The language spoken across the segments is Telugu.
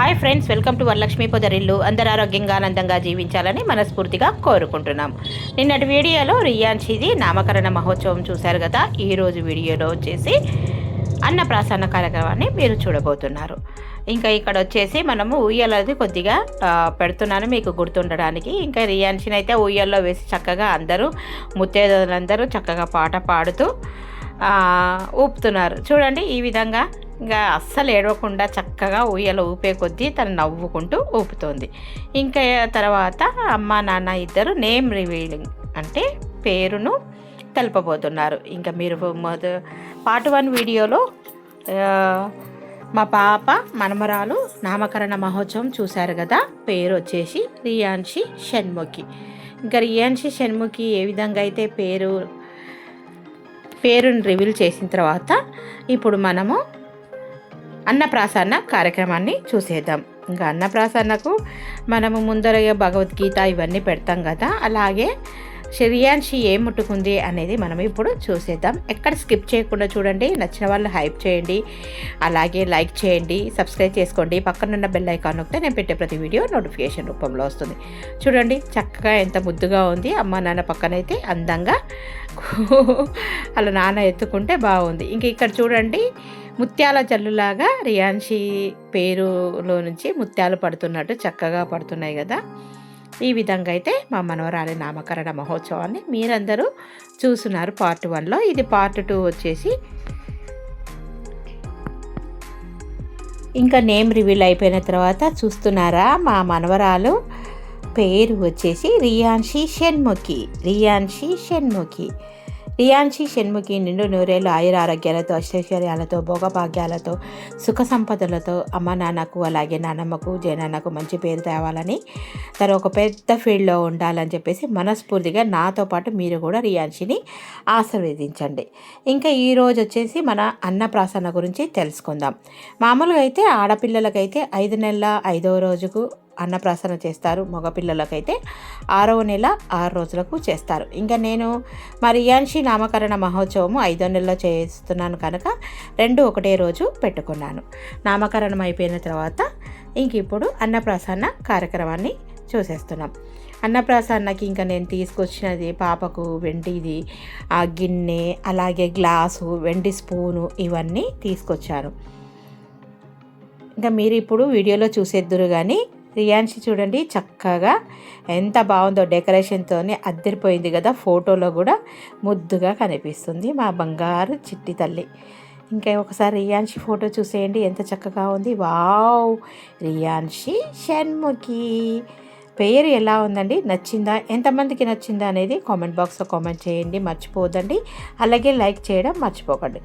Hi friends, welcome to Varalakshmi Podarillu. అందరు ఆరోగ్యంగా ఆనందంగా జీవించాలని మనస్ఫూర్తిగా కోరుకుంటున్నాం. నిన్నటి వీడియోలో రియాన్షిది నామకరణ మహోత్సవం చూశారు కదా. ఈరోజు వీడియోలో వచ్చేసి అన్నప్రాసన్న కార్యక్రమాన్ని మీరు చూడబోతున్నారు. ఇంకా ఇక్కడ వచ్చేసి మనము ఉయ్యాలది కొద్దిగా పెడుతున్నాను మీకు గుర్తుండడానికి. ఇంకా రియాన్షిని అయితే ఉయ్యాల్లో వేసి చక్కగా అందరూ ముత్తైదులందరూ చక్కగా పాట పాడుతూ ఊపుతున్నారు. చూడండి, ఈ విధంగా ఇంకా అస్సలు ఏడవకుండా చక్కగా ఉయ్యాల ఊపే కొద్దీ తను నవ్వుకుంటూ ఊపుతోంది. ఇంకా తర్వాత అమ్మ నాన్న ఇద్దరు నేమ్ రివీలింగ్ అంటే పేరును తెలపబోతున్నారు. ఇంకా మీరు పార్ట్ 1 వీడియోలో మా పాప మనమరాలు నామకరణ మహోత్సవం చూశారు కదా. పేరు వచ్చేసి రియాన్షి షణ్ముఖి. ఇంకా రియాన్షి షణ్ముఖి ఏ విధంగా అయితే పేరుని రివీల్ చేసిన తర్వాత ఇప్పుడు మనము అన్నప్రాసన్న కార్యక్రమాన్ని చూసేద్దాం. ఇంకా అన్నప్రాసన్నకు మనము ముందరగా భగవద్గీత ఇవన్నీ పెడతాం కదా, అలాగే రియాన్షి ఏం ముట్టుకుంది అనేది మనం ఇప్పుడు చూసేద్దాం. ఎక్కడ స్కిప్ చేయకుండా చూడండి. నచ్చిన వాళ్ళు హైప్ చేయండి, అలాగే లైక్ చేయండి, సబ్స్క్రైబ్ చేసుకోండి. పక్కనున్న బెల్ ఐకాన్ నొక్కితే నేను పెట్టే ప్రతి వీడియో నోటిఫికేషన్ రూపంలో వస్తుంది. చూడండి చక్కగా ఎంత ముద్దుగా ఉంది. అమ్మ నాన్న పక్కనైతే అందంగా అలా నాన్న ఎత్తుకుంటే బాగుంది. ఇంక ఇక్కడ చూడండి, ముత్యాల జల్లులాగా రియాన్షి పేరులో నుంచి ముత్యాలు పడుతున్నట్టు చక్కగా పడుతున్నాయి కదా. ఈ విధంగా అయితే మా మనవరాలి నామకరణ మహోత్సవాన్ని మీరందరూ చూస్తున్నారు పార్ట్ 1లో. ఇది పార్ట్ 2 వచ్చేసి ఇంకా నేమ్ రివీల్ అయిపోయిన తర్వాత చూస్తున్నారా, మా మనవరాలు పేరు వచ్చేసి రియాన్షి షణ్ముఖి నిండు నూరేళ్ళు ఆయురారోగ్యాలతో, ఐశ్వర్యాలతో, భోగభాగ్యాలతో, సుఖ సంపదలతో అమ్మ నాన్నకు అలాగే నాన్నమ్మకు జయనాన్నకు మంచి పేరు తేవాలని, తను ఒక పెద్ద ఫీల్డ్లో ఉండాలని చెప్పేసి మనస్ఫూర్తిగా నాతో పాటు మీరు కూడా రియాన్షిని ఆశీర్వదించండి. ఇంకా ఈరోజు వచ్చేసి మన అన్నప్రాసన్న గురించి తెలుసుకుందాం. మామూలుగా అయితే ఆడపిల్లలకైతే 5 నెలల 5వ రోజుకు అన్నప్రాసన చేస్తారు. మగపిల్లలకైతే 6వ నెల 6 రోజులకు చేస్తారు. ఇంకా నేను మా రియాన్షి నామకరణ మహోత్సవము 5వ నెలలో చేస్తున్నాను కనుక 2 ఒకటే రోజు పెట్టుకున్నాను. నామకరణం అయిపోయిన తర్వాత ఇంక ఇప్పుడు అన్నప్రాసన్న కార్యక్రమాన్ని చూసేస్తున్నాం. అన్నప్రాసన్నకి ఇంకా నేను తీసుకొచ్చినది పాపకు వెండిది గిన్నె, అలాగే గ్లాసు, వెండి స్పూను ఇవన్నీ తీసుకొచ్చాను. ఇంకా మీరు ఇప్పుడు వీడియోలో చూసేద్దురు. కానీ రియాన్షి చూడండి చక్కగా ఎంత బాగుందో, డెకరేషన్తో అద్దరిపోయింది కదా. ఫోటోలో కూడా ముద్దుగా కనిపిస్తుంది మా బంగారు చిట్టి తల్లి. ఇంకా ఒకసారి రియాన్షి ఫోటో చూసేయండి, ఎంత చక్కగా ఉంది. వావ్, రియాన్షి షణ్ముఖి పేరు ఎలా ఉందండి? నచ్చిందా? ఎంతమందికి నచ్చిందా అనేది కామెంట్ బాక్స్లో కామెంట్ చేయండి, మర్చిపోవద్దండి. అలాగే లైక్ చేయడం మర్చిపోకండి.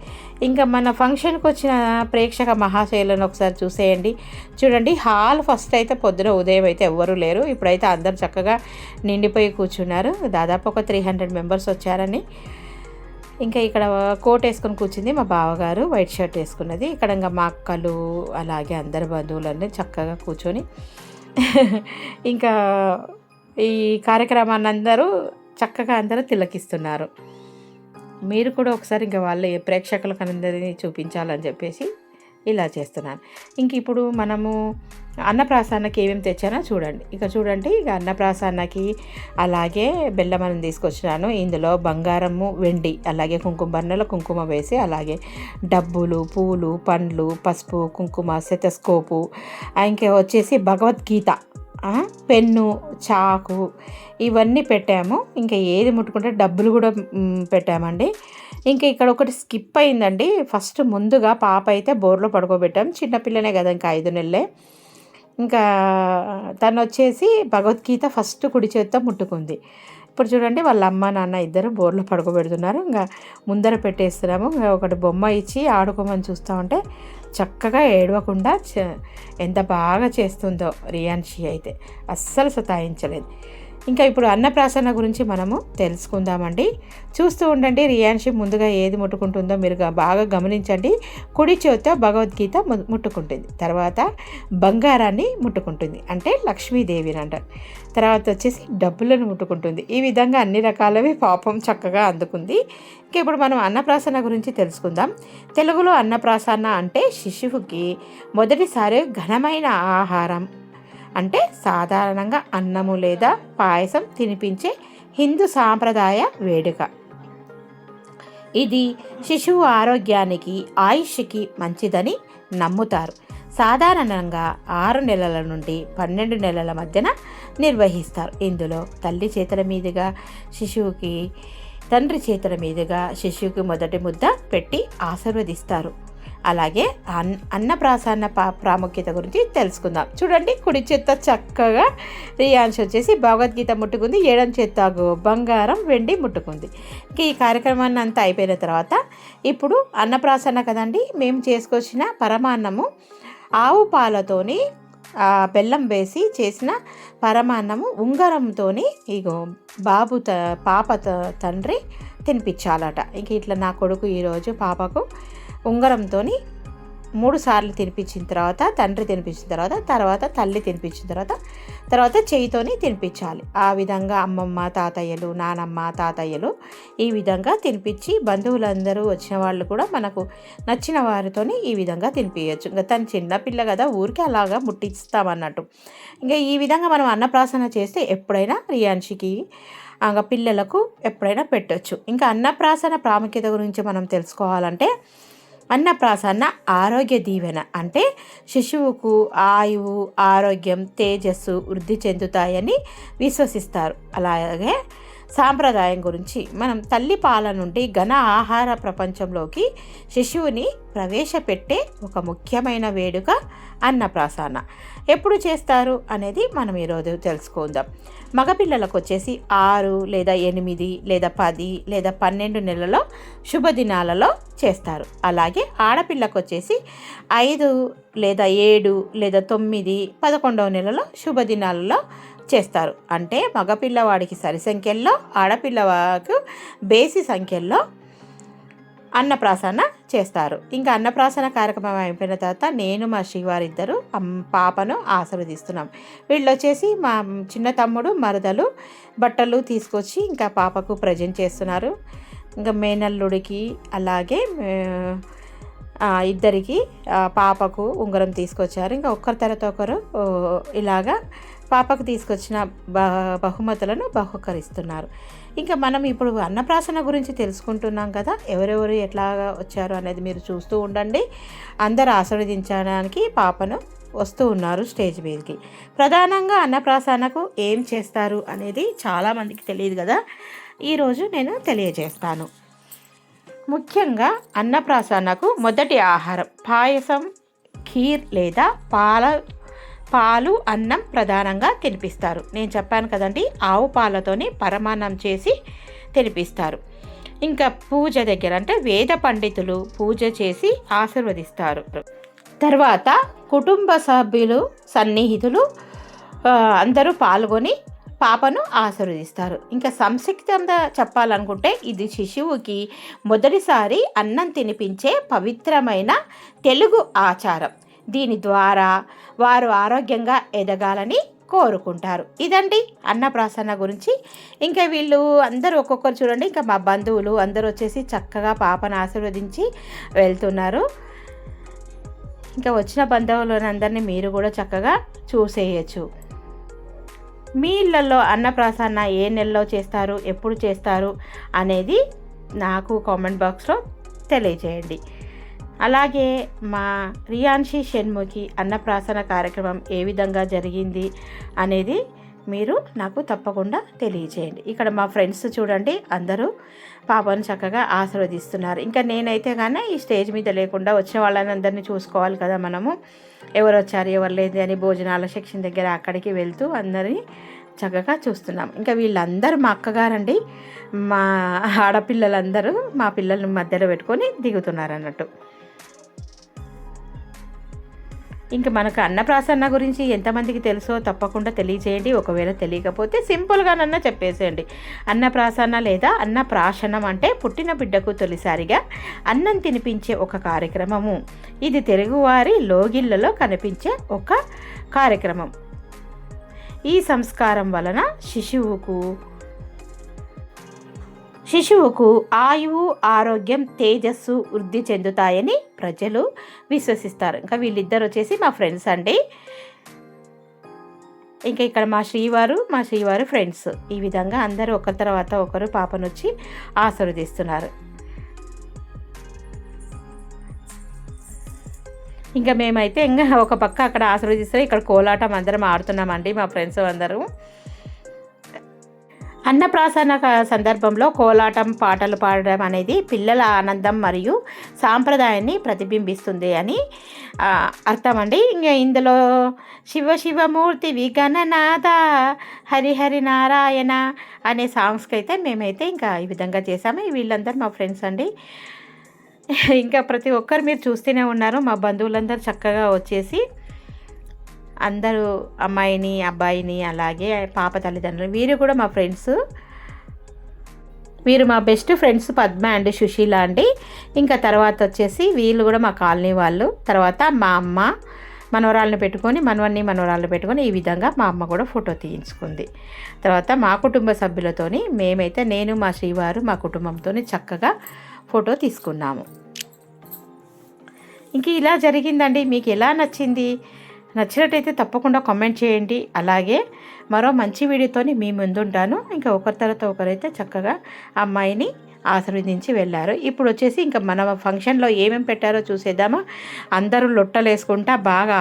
ఇంకా మన ఫంక్షన్కి వచ్చిన ప్రేక్షక మహాశైలను ఒకసారి చూసేయండి. చూడండి, హాల్ ఫస్ట్ అయితే పొద్దున ఉదయం అయితే ఎవ్వరూ లేరు. ఇప్పుడైతే అందరు చక్కగా నిండిపోయి కూర్చున్నారు. దాదాపు ఒక 300 మెంబర్స్ వచ్చారని. ఇంకా ఇక్కడ కోట్ వేసుకొని కూర్చుంది మా బావగారు, వైట్ షర్ట్ వేసుకున్నది. ఇక్కడ ఇంకా మా అక్కలు అలాగే అందరు బంధువులన్నీ చక్కగా కూర్చొని ఇంకా ఈ కార్యక్రమాన్ని అందరూ చక్కగా అందరూ తిలకిస్తున్నారు. మీరు కూడా ఒకసారి ఇంకా వాళ్ళ ప్రేక్షకులకు అందరినీ చూపించాలని చెప్పేసి ఇలా చేస్తున్నాను. ఇంక ఇప్పుడు మనము అన్నప్రాసన్నకి ఏమేమి తెచ్చానో చూడండి. చూడండి, ఇక అన్నప్రాసన్నకి అలాగే బెల్లం అన్నం తీసుకొచ్చినాను. ఇందులో బంగారము, వెండి, అలాగే కుంకుమ బన్నెలో కుంకుమ వేసి, అలాగే డబ్బులు, పూలు, పండ్లు, పసుపు, కుంకుమ, స్టెతస్కోపు, ఇంకా వచ్చేసి భగవద్గీత, పెన్ను, చాకు ఇవన్నీ పెట్టాము. ఇంకా ఏది ముట్టుకుంటే డబ్బులు కూడా పెట్టామండి. ఇంకా ఇక్కడ ఒకటి స్కిప్ అయిందండి. ఫస్ట్ ముందుగా పాప అయితే బోర్లో పడుకోబెట్టాం. చిన్నపిల్లనే కదా, ఇంకా 5 నెలలే. ఇంకా తను వచ్చేసి భగవద్గీత ఫస్ట్ కుడి చేతితో ముట్టుకుంది. ఇప్పుడు చూడండి, వాళ్ళ అమ్మ నాన్న ఇద్దరు బోర్లో పడుకోబెడుతున్నారు. ఇంకా ముందర పెట్టేస్తున్నాము. ఇంకా ఒకటి బొమ్మ ఇచ్చి ఆడుకోమని చూస్తూ ఉంటే చక్కగా ఏడవకుండా ఎంత బాగా చేస్తుందో రియాన్షి అయితే, అస్సలు సతాయించలేదు. ఇంకా ఇప్పుడు అన్నప్రాసన గురించి మనము తెలుసుకుందామండి. చూస్తూ ఉండండి. రియాన్షి ముందుగా ఏది ముట్టుకుంటుందో మీరు బాగా గమనించండి. కుడి చేత్తో భగవద్గీత ముట్టుకుంటుంది, తర్వాత బంగారాన్ని ముట్టుకుంటుంది, అంటే లక్ష్మీదేవిని అంటారు. తర్వాత వచ్చేసి డబ్బులను ముట్టుకుంటుంది. ఈ విధంగా అన్ని రకాలవి పాపం చక్కగా అందుకుంది. ఇంకా ఇప్పుడు మనం అన్నప్రాసన గురించి తెలుసుకుందాం. తెలుగులో అన్నప్రాసన అంటే శిశువుకి మొదటిసారి ఘనమైన ఆహారం, అంటే సాధారణంగా అన్నము లేదా పాయసం తినిపించే హిందూ సాంప్రదాయ వేడుక. ఇది శిశువు ఆరోగ్యానికి, ఆయుష్కి మంచిదని నమ్ముతారు. సాధారణంగా 6 నెలల నుండి 12 నెలల మధ్యన నిర్వహిస్తారు. ఇందులో తల్లి చేతుల మీదుగా శిశువుకి, తండ్రి చేతుల మీదుగా శిశువుకి మొదటి ముద్ద పెట్టి ఆశీర్వదిస్తారు. అలాగే అన్నప్రాసన ప్రాముఖ్యత గురించి తెలుసుకుందాం. చూడండి, కుడి చేత్తో చక్కగా రియాన్షి వచ్చేసి భగవద్గీత ముట్టుకుంది, ఎడం చేత్తో బంగారం, వెండి ముట్టుకుంది. ఈ కార్యక్రమాన్ని అంతా అయిపోయిన తర్వాత ఇప్పుడు అన్నప్రాసన కదండి, మేము చేసుకొచ్చిన పరమాన్నము ఆవు పాలతోని బెల్లం వేసి చేసిన పరమాన్నము ఉంగరంతో ఇగో బాబు పాప తండ్రి తినిపించాలట. ఇంక ఇట్లా నా కొడుకు ఈరోజు పాపకు ఉంగరంతో 3 సార్లు తినిపించిన తర్వాత, తండ్రి తినిపించిన తర్వాత తల్లి తినిపించిన తర్వాత చేయితోని తినిపించాలి. ఆ విధంగా అమ్మమ్మ తాతయ్యలు, నానమ్మ తాతయ్యలు ఈ విధంగా తినిపించి, బంధువులందరూ వచ్చిన వాళ్ళు కూడా మనకు నచ్చిన వారితోని ఈ విధంగా తినిపించచ్చు. ఇంకా తను చిన్నపిల్ల కదా, ఊరికి అలాగా ముట్టిస్తామన్నట్టు. ఇంకా ఈ విధంగా మనం అన్నప్రాసన చేస్తే ఎప్పుడైనా రియాన్షికి పిల్లలకు ఎప్పుడైనా పెట్టవచ్చు. ఇంకా అన్నప్రాసన ప్రాముఖ్యత గురించి మనం తెలుసుకోవాలంటే, అన్నప్రాసన ఆరోగ్య దీవెన, అంటే శిశువుకు ఆయువు, ఆరోగ్యం, తేజస్సు వృద్ధి చెందుతాయని విశ్వసిస్తారు. అలాగే సాంప్రదాయం గురించి మనం తల్లి పాల నుండి ఘన ఆహార ప్రపంచంలోకి శిశువుని ప్రవేశపెట్టే ఒక ముఖ్యమైన వేడుక అన్నప్రాసన. ఎప్పుడు చేస్తారు అనేది మనం ఈరోజు తెలుసుకుందాం. మగపిల్లలకు వచ్చేసి 6 లేదా 8 లేదా 10 లేదా 12 నెలలో శుభదినాలలో చేస్తారు. అలాగే ఆడపిల్లకు వచ్చేసి 5 లేదా 7 లేదా 9, 11వ నెలలో శుభదినాలలో చేస్తారు. అంటే మగపిల్లవాడికి సరి సంఖ్యల్లో, ఆడపిల్లవాడికి బేసి సంఖ్యల్లో అన్నప్రాసన చేస్తారు. ఇంకా అన్నప్రాసన కార్యక్రమం అయిపోయిన తర్వాత నేను మా శ్రీవారిద్దరు పాపను ఆశీర్వదిస్తున్నాం. వీళ్ళు వచ్చేసి మా చిన్న తమ్ముడు, మరదలు బట్టలు తీసుకొచ్చి ఇంకా పాపకు ప్రజెంట్ చేస్తున్నారు. ఇంకా మేనల్లుడికి అలాగే ఇద్దరికి పాపకు ఉంగరం తీసుకొచ్చారు. ఇంకా ఒకరి తర్వాత ఒకరు ఇలాగా పాపకు తీసుకొచ్చిన బహుమతులను బహుకరిస్తున్నారు. ఇంకా మనం ఇప్పుడు అన్నప్రాసన గురించి తెలుసుకుంటున్నాం కదా, ఎవరెవరు ఎట్లాగా వచ్చారు అనేది మీరు చూస్తూ ఉండండి. అందరూ ఆశీర్వదించడానికి పాపను వస్తూ ఉన్నారు స్టేజ్ మీదకి. ప్రధానంగా అన్నప్రాసనకు ఏం చేస్తారు అనేది చాలామందికి తెలియదు కదా, ఈరోజు నేను తెలియజేస్తాను. ముఖ్యంగా అన్నప్రాసనకు మొదటి ఆహారం పాయసం, ఖీర్ లేదా పాలు, అన్నం ప్రధానంగా తినిపిస్తారు. నేను చెప్పాను కదండి, ఆవు పాలతోని పరమాన్నం చేసి తినిపిస్తారు. ఇంకా పూజ దగ్గర అంటే వేద పండితులు పూజ చేసి ఆశీర్వదిస్తారు. తర్వాత కుటుంబ సభ్యులు, సన్నిహితులు అందరూ పాల్గొని పాపను ఆశీర్వదిస్తారు. ఇంకా సంక్షిప్తంగా చెప్పాలనుకుంటే, ఇది శిశువుకి మొదటిసారి అన్నం తినిపించే పవిత్రమైన తెలుగు ఆచారం. దీని ద్వారా వారు ఆరోగ్యంగా ఎదగాలని కోరుకుంటారు. ఇదండి అన్నప్రాసన గురించి. ఇంకా వీళ్ళు అందరూ ఒక్కొక్కరు చూడండి, ఇంకా మా బంధువులు అందరూ వచ్చేసి చక్కగా పాపను ఆశీర్వదించి వెళ్తున్నారు. ఇంకా వచ్చిన బంధువులందరినీ మీరు కూడా చక్కగా చూసేయచ్చు. మీ ఇళ్ళల్లో అన్నప్రాసన ఏ నెలలో చేస్తారు, ఎప్పుడు చేస్తారు అనేది నాకు కామెంట్ బాక్స్లో తెలియజేయండి. అలాగే మా రియాన్షి షణ్ముఖి అన్నప్రాసన కార్యక్రమం ఏ విధంగా జరిగింది అనేది మీరు నాకు తప్పకుండా తెలియజేయండి. ఇక్కడ మా ఫ్రెండ్స్ చూడండి, అందరూ పాపను చక్కగా ఆశీర్వదిస్తున్నారు. ఇంకా నేనైతే కానీ ఈ స్టేజ్ మీద లేకుండా వచ్చిన వాళ్ళని అందరినీ చూసుకోవాలి కదా మనము, ఎవరు వచ్చారు ఎవరు లేదు అని భోజనాల సెక్షన్ దగ్గర అక్కడికి వెళ్తూ అందరినీ చక్కగా చూస్తున్నాం. ఇంకా వీళ్ళందరూ మా అక్కగారండి, మా ఆడపిల్లలందరూ మా పిల్లల్ని మధ్యలో పెట్టుకొని దిగుతున్నారు అన్నట్టు. ఇంకా మనకు అన్నప్రాసన్న గురించి ఎంతమందికి తెలుసో తప్పకుండా తెలియజేయండి. ఒకవేళ తెలియకపోతే సింపుల్గానన్నా చెప్పేసేయండి. అన్నప్రాసన్న లేదా అన్నప్రాశనం అంటే పుట్టిన బిడ్డకు తొలిసారిగా అన్నం తినిపించే ఒక కార్యక్రమము. ఇది తెలుగువారి లోగిళ్ళలో కనిపించే ఒక కార్యక్రమం. ఈ సంస్కారం వలన శిశువుకు ఆయువు, ఆరోగ్యం, తేజస్సు వృద్ధి చెందుతాయని ప్రజలు విశ్వసిస్తారు. ఇంకా వీళ్ళిద్దరు వచ్చేసి మా ఫ్రెండ్స్ అండి. ఇంకా ఇక్కడ మా శ్రీవారు ఫ్రెండ్స్. ఈ విధంగా అందరూ ఒకరి తర్వాత ఒకరు పాపనొచ్చి ఆశీర్వదిస్తున్నారు. ఇంకా మేమైతే ఇంకా ఒక పక్క అక్కడ ఆశీర్వదిస్తే ఇక్కడ కోలాటం అందరం ఆడుతున్నామండి మా ఫ్రెండ్స్ అందరూ. అన్నప్రాసన సందర్భంలో కోలాటం, పాటలు పాడడం అనేది పిల్లల ఆనందం మరియు సాంప్రదాయాన్ని ప్రతిబింబిస్తుంది అని అర్థం అండి. ఇంకా ఇందులో శివమూర్తి విగణనాథ హరిహరి నారాయణ అనే సాంగ్స్కి అయితే మేమైతే ఇంకా ఈ విధంగా చేసాము. వీళ్ళందరూ మా ఫ్రెండ్స్ అండి. ఇంకా ప్రతి ఒక్కరు మీరు చూస్తూనే ఉన్నారు. మా బంధువులందరూ చక్కగా వచ్చేసి అందరూ అమ్మాయిని, అబ్బాయిని, అలాగే పాప తల్లిదండ్రులు, వీరు కూడా మా ఫ్రెండ్స్. వీరు మా best friends Padma and Sushila అండి. ఇంకా తర్వాత వచ్చేసి వీళ్ళు కూడా మా కాలనీ వాళ్ళు. తర్వాత మా అమ్మ మనవరాలను పెట్టుకొని ఈ విధంగా మా అమ్మ కూడా ఫోటో తీయించుకుంది. తర్వాత మా కుటుంబ సభ్యులతోని మేమైతే నేను, మా శ్రీవారు, మా కుటుంబంతో చక్కగా ఫోటో తీసుకున్నాము. ఇంక ఇలా జరిగిందండి. మీకు ఎలా నచ్చింది? నచ్చినట్టయితే తప్పకుండా కామెంట్ చేయండి. అలాగే మరో మంచి వీడియోతోని మీ ముందుంటాను. ఇంకా ఒకరి తర్వాత ఒకరైతే చక్కగా అమ్మాయిని ఆశీర్వదించి వెళ్ళారు. ఇప్పుడు వచ్చేసి ఇంకా మన ఫంక్షన్లో ఏమేమి పెట్టారో చూసేద్దామా. అందరూ లొట్టలు వేసుకుంటా బాగా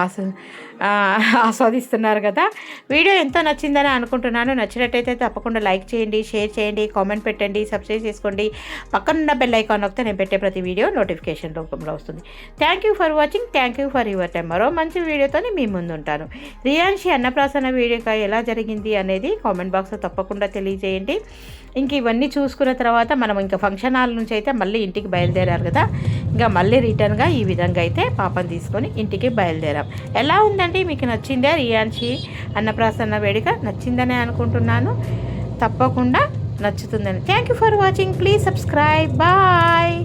ఆస్వాదిస్తున్నారు కదా. వీడియో ఎంతో నచ్చిందని అనుకుంటున్నాను. నచ్చినట్టయితే తప్పకుండా లైక్ చేయండి, షేర్ చేయండి, కామెంట్ పెట్టండి, సబ్స్క్రైబ్ చేసుకోండి. పక్కనున్న బెల్ ఐకాన్ నొక్కితే నేను పెట్టే ప్రతి వీడియో నోటిఫికేషన్ రూపంలో వస్తుంది. Thank you for watching. Thank you for your time. మరో మంచి వీడియోతో మీ ముందుంటాను. రియాన్షి అన్నప్రాసన వీడియో ఎలా జరిగింది అనేది కామెంట్ బాక్స్లో తప్పకుండా తెలియజేయండి. ఇంక ఇవన్నీ చూసుకున్న తర్వాత మనం ఇంకా ఫంక్షన్ హాల్ నుంచి అయితే మళ్ళీ ఇంటికి బయలుదేరారు కదా. ఇంకా మళ్ళీ రిటర్న్గా ఈ విధంగా అయితే పాపను తీసుకొని ఇంటికి బయలుదేరాం. ఎలా ఉందండి? మీకు నచ్చిందా రియాన్షి అన్నప్రాసన వేడుక? నచ్చిందని అనుకుంటున్నాను. తప్పకుండా నచ్చుతుందని. Thank you for watching. Please subscribe. Bye.